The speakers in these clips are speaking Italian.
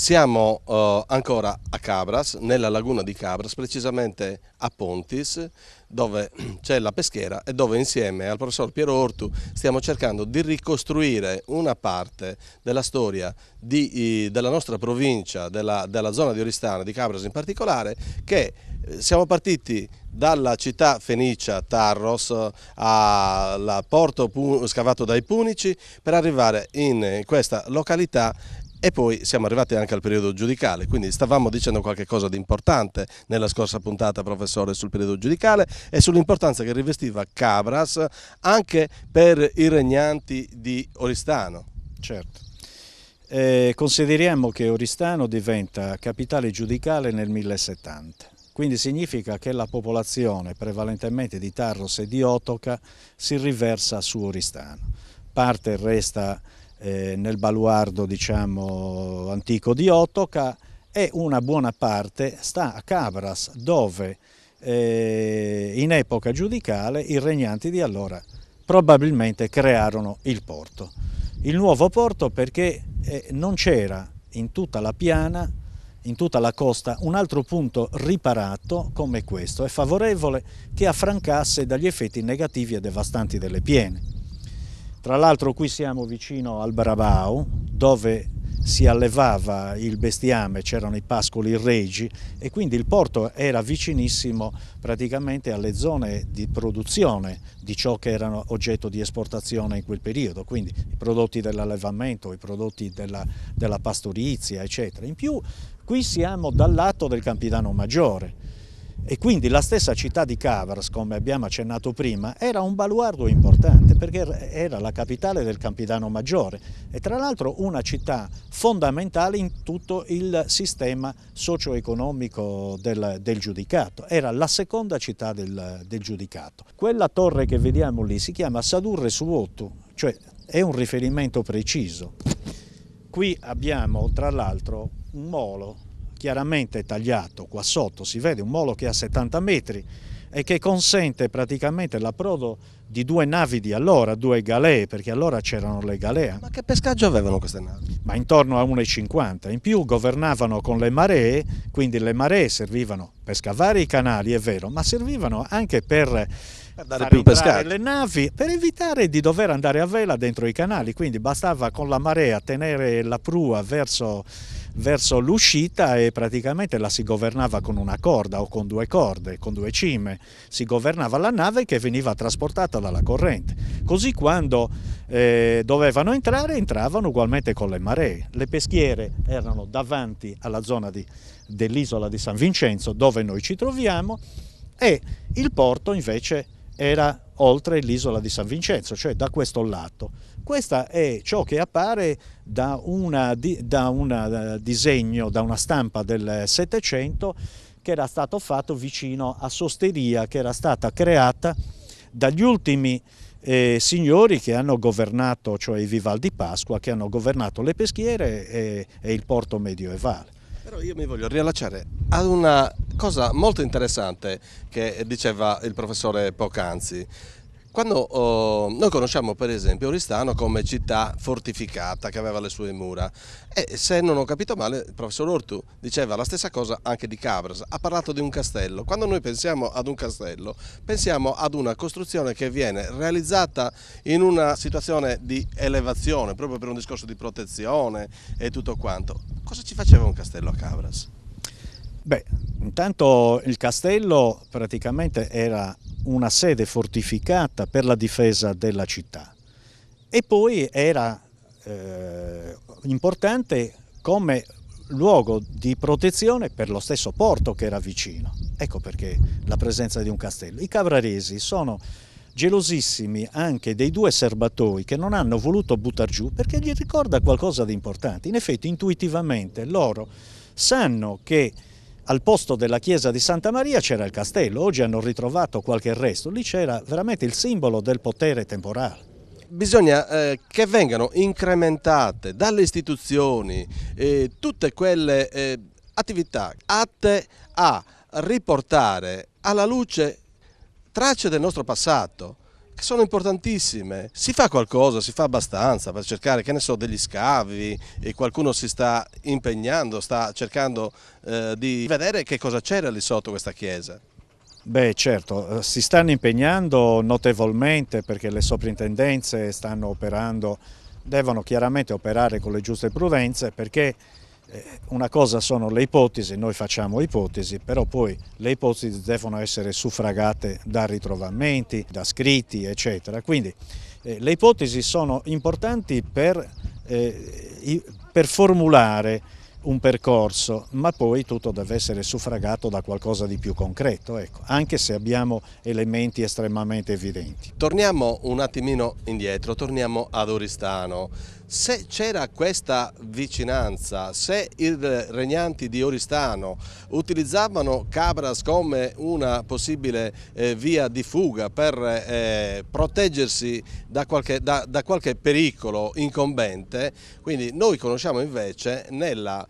Siamo ancora a Cabras, nella laguna di Cabras, precisamente a Pontis, dove c'è la peschiera e dove insieme al professor Piero Ortu stiamo cercando di ricostruire una parte della storia della nostra provincia, della zona di Oristano, di Cabras in particolare, che siamo partiti dalla città fenicia Tarros al porto scavato dai Punici per arrivare in questa località. E poi siamo arrivati anche al periodo giudicale, quindi stavamo dicendo qualche cosa di importante nella scorsa puntata, professore, sul periodo giudicale e sull'importanza che rivestiva Cabras anche per i regnanti di Oristano. Certo. Consideriamo che Oristano diventa capitale giudicale nel 1070, quindi significa che la popolazione prevalentemente di Tarros e di Otoca si riversa su Oristano. Parte resta nel baluardo, diciamo, antico di Otoca, e una buona parte sta a Cabras, dove in epoca giudicale i regnanti di allora probabilmente crearono il porto. Il nuovo porto perché non c'era in tutta la piana, in tutta la costa, un altro punto riparato come questo e favorevole che affrancasse dagli effetti negativi e devastanti delle piene. Tra l'altro qui siamo vicino al Brabau, dove si allevava il bestiame, c'erano i pascoli regi e quindi il porto era vicinissimo praticamente alle zone di produzione di ciò che erano oggetto di esportazione in quel periodo, quindi i prodotti dell'allevamento, i prodotti della pastorizia, eccetera. In più qui siamo dal lato del Campidano Maggiore. E quindi la stessa città di Cabras, come abbiamo accennato prima, era un baluardo importante perché era la capitale del Campidano Maggiore e tra l'altro una città fondamentale in tutto il sistema socio-economico del giudicato. Era la seconda città del giudicato. Quella torre che vediamo lì si chiama Sadurre Suotu, cioè è un riferimento preciso. Qui abbiamo tra l'altro un molo chiaramente tagliato, qua sotto si vede un molo che ha 70 metri e che consente praticamente l'approdo di due navi di allora, due galee, perché allora c'erano le galee. Ma che pescaggio avevano queste navi? Ma intorno a 1,50. In più governavano con le maree, quindi le maree servivano per scavare i canali, è vero, ma servivano anche per dare più pescato. Le navi, per evitare di dover andare a vela dentro i canali, quindi bastava con la marea tenere la prua verso l'uscita e praticamente la si governava con una corda o con due corde, con due cime, si governava la nave che veniva trasportata dalla corrente. Così quando dovevano entrare, entravano ugualmente con le maree. Le peschiere erano davanti alla zona dell'isola di San Vincenzo, dove noi ci troviamo, e il porto invece era oltre l'isola di San Vincenzo, cioè da questo lato. Questo è ciò che appare da un disegno, da una stampa del Settecento che era stato fatto vicino a Sosteria, che era stata creata dagli ultimi signori che hanno governato, cioè i Vivaldi Pasqua, che hanno governato le peschiere e il porto medioevale. Però io mi voglio riallacciare ad una cosa molto interessante che diceva il professore poc'anzi. Quando noi conosciamo per esempio Oristano come città fortificata che aveva le sue mura e se non ho capito male il professor Ortu diceva la stessa cosa anche di Cabras, ha parlato di un castello. Quando noi pensiamo ad un castello pensiamo ad una costruzione che viene realizzata in una situazione di elevazione proprio per un discorso di protezione e tutto quanto. Cosa ci faceva un castello a Cabras? Beh, intanto il castello praticamente era una sede fortificata per la difesa della città e poi era importante come luogo di protezione per lo stesso porto che era vicino. Ecco perché la presenza di un castello. I cabraresi sono gelosissimi anche dei due serbatoi che non hanno voluto buttar giù perché gli ricorda qualcosa di importante. In effetti intuitivamente loro sanno che al posto della chiesa di Santa Maria c'era il castello, oggi hanno ritrovato qualche resto, lì c'era veramente il simbolo del potere temporale. Bisogna che vengano incrementate dalle istituzioni tutte quelle attività atte a riportare alla luce tracce del nostro passato. che sono importantissime. Si fa qualcosa, si fa abbastanza per cercare, che ne so, degli scavi, e qualcuno si sta impegnando, sta cercando di vedere che cosa c'era lì sotto questa chiesa. Beh, certo, si stanno impegnando notevolmente perché le soprintendenze stanno operando, devono chiaramente operare con le giuste prudenze, perché una cosa sono le ipotesi, noi facciamo ipotesi, però poi le ipotesi devono essere suffragate da ritrovamenti, da scritti, eccetera. Quindi le ipotesi sono importanti per formulare un percorso, ma poi tutto deve essere suffragato da qualcosa di più concreto, ecco, anche se abbiamo elementi estremamente evidenti. Torniamo un attimino indietro, torniamo ad Oristano. Se c'era questa vicinanza, se i regnanti di Oristano utilizzavano Cabras come una possibile via di fuga per proteggersi da qualche pericolo incombente, quindi noi conosciamo invece nella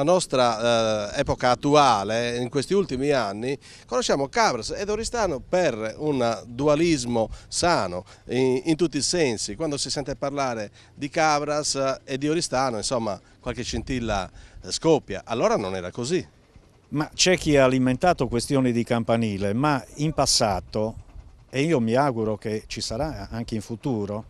nostra epoca attuale, in questi ultimi anni, conosciamo Cabras ed Oristano per un dualismo sano in tutti i sensi. Quando si sente parlare di Cabras e di Oristano, insomma, qualche scintilla scoppia. Allora non era così. Ma c'è chi ha alimentato questioni di campanile, ma in passato, e io mi auguro che ci sarà anche in futuro,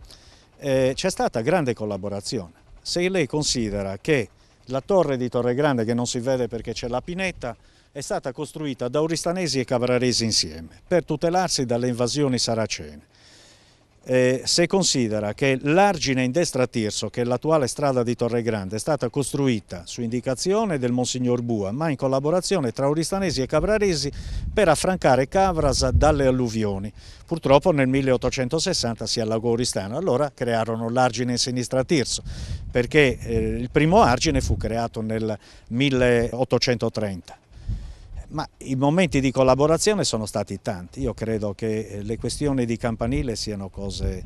c'è stata grande collaborazione. Se lei considera che la torre di Torregrande, che non si vede perché c'è la pineta, è stata costruita da oristanesi e cabraresi insieme per tutelarsi dalle invasioni saracene. Se considera che l'Argine in destra a Tirso, che è l'attuale strada di Torregrande, è stata costruita su indicazione del Monsignor Bua, ma in collaborazione tra oristanesi e cabraresi per affrancare Cabras dalle alluvioni. Purtroppo nel 1860 si allagò Oristano, allora crearono l'Argine in sinistra a Tirso, perché il primo Argine fu creato nel 1830. Ma i momenti di collaborazione sono stati tanti. Io credo che le questioni di campanile siano cose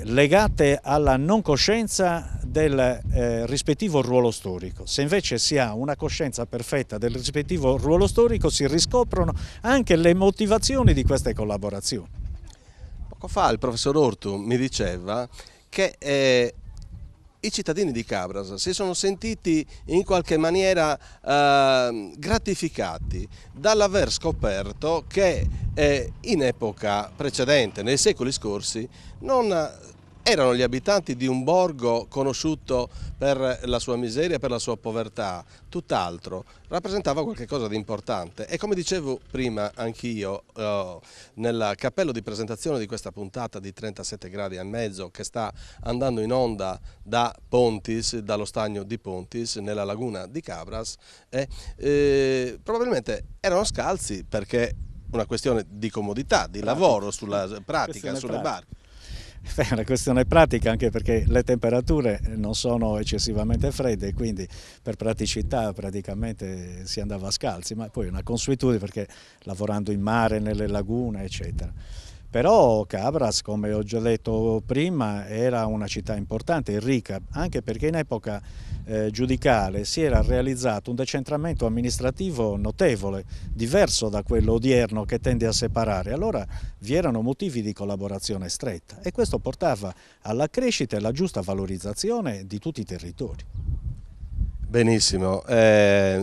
legate alla non coscienza del rispettivo ruolo storico. Se invece si ha una coscienza perfetta del rispettivo ruolo storico, si riscoprono anche le motivazioni di queste collaborazioni. Poco fa il professor Ortu mi diceva che i cittadini di Cabras si sono sentiti in qualche maniera gratificati dall'aver scoperto che in epoca precedente, nei secoli scorsi, non erano gli abitanti di un borgo conosciuto per la sua miseria, per la sua povertà, tutt'altro, rappresentava qualcosa di importante. E come dicevo prima anch'io, nel cappello di presentazione di questa puntata di 37 gradi e mezzo che sta andando in onda da Pontis, dallo stagno di Pontis, nella laguna di Cabras, probabilmente erano scalzi perché una questione di comodità, di lavoro, sulla pratica, sulle barche. È una questione pratica, anche perché le temperature non sono eccessivamente fredde, quindi per praticità praticamente si andava scalzi, ma poi è una consuetudine perché lavorando in mare, nelle lagune, eccetera. Però Cabras, come ho già detto prima, era una città importante e ricca, anche perché in epoca giudicale si era realizzato un decentramento amministrativo notevole, diverso da quello odierno che tende a separare. Allora vi erano motivi di collaborazione stretta e questo portava alla crescita e alla giusta valorizzazione di tutti i territori. Benissimo,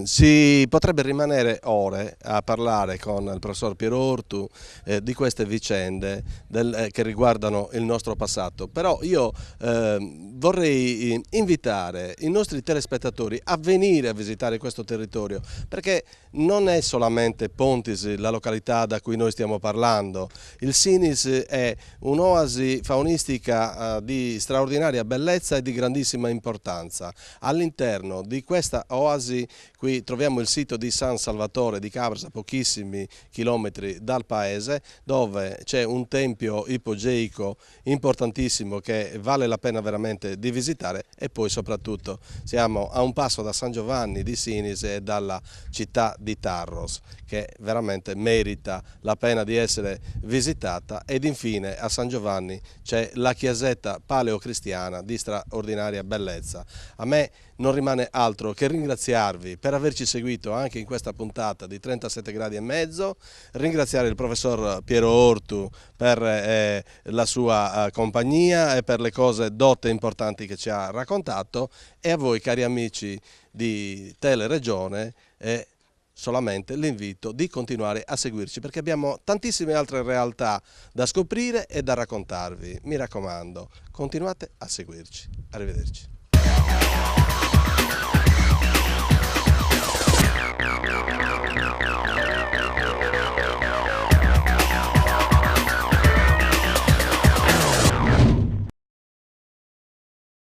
si potrebbe rimanere ore a parlare con il professor Piero Ortu di queste vicende che riguardano il nostro passato, però io vorrei invitare i nostri telespettatori a venire a visitare questo territorio, perché non è solamente Pontis la località da cui noi stiamo parlando. Il Sinis è un'oasi faunistica di straordinaria bellezza e di grandissima importanza. All'interno di questa oasi qui troviamo il sito di San Salvatore di Cabras, a pochissimi chilometri dal paese, dove c'è un tempio ipogeico importantissimo che vale la pena veramente di visitare, e poi soprattutto siamo a un passo da San Giovanni di Sinis e dalla città di Tarros, che veramente merita la pena di essere visitata. Ed infine a San Giovanni c'è la chiesetta paleocristiana di straordinaria bellezza. A me non rimane altro altro che ringraziarvi per averci seguito anche in questa puntata di 37 gradi e mezzo, ringraziare il professor Piero Ortu per la sua compagnia e per le cose dotte e importanti che ci ha raccontato, e a voi cari amici di Teleregione solamente l'invito di continuare a seguirci, perché abbiamo tantissime altre realtà da scoprire e da raccontarvi. Mi raccomando, continuate a seguirci. Arrivederci.